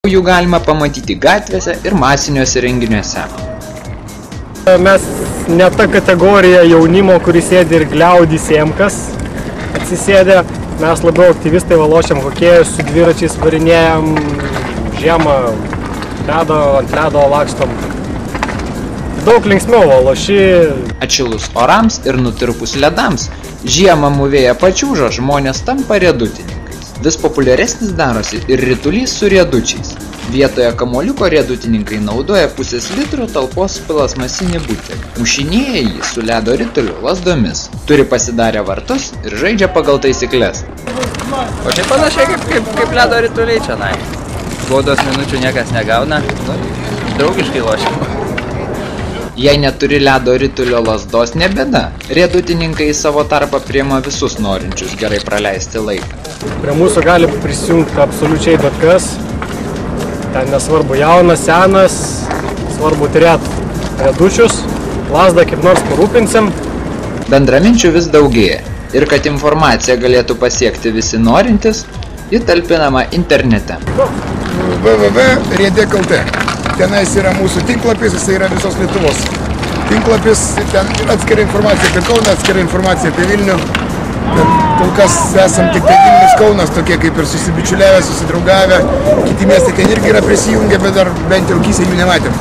Jų galima pamatyti gatvėse ir masiniuose renginiuose. Mes ne ta kategorija jaunimo, kuris sėdi ir gliaudį sėmkas atsisėdė. Mes labiau aktyvistai lošiam hokėjus, su dviračiais varinėjam, žiemą ant ledo lakstom. Daug linksmiau, loši. Atšilus orams ir nutirpus ledams, žiemą mūvėja pačiūžo, žmonės tampa riedutininkais. Vis populiaresnis darosi ir ritulys su riedučiais. Vietoje kamuoliuko riedutininkai naudoja pusės litro talpos plastmasinį butelį. Mušinėja jį su ledo rituliu lazdomis. Turi pasidarę vartus ir žaidžia pagal taisykles. O šiaip panašiai kaip ledo rituliai čionai. Baudos minučių niekas negauna, draugiškai lošimo. Jei neturi ledo ritulio lazdos, ne bėda. Riedutininkai į savo tarpą priima visus norinčius gerai praleisti laiką. Prie mūsų gali prisijungti absoliučiai bet kas. Ten nesvarbu jaunas, senas, svarbu turėti riedučius, lazdą kaip nors parūpinsim. Bendraminčių vis daugėja ir kad informacija galėtų pasiekti visi norintys, ji talpinama internete. www.riedek.lt. Tenais yra mūsų tinklapis, jis yra visos Lietuvos tinklapis, ten atskiria informacija apie Kauną, atskiria informacija apie Vilnių. Kol kas esam tik tai Vilnius, Kaunas, tokie kaip ir susibičiuliavę, susidraugavę, kiti miestai ten irgi yra prisijungę, bet dar bent jau akyse jų nematėm.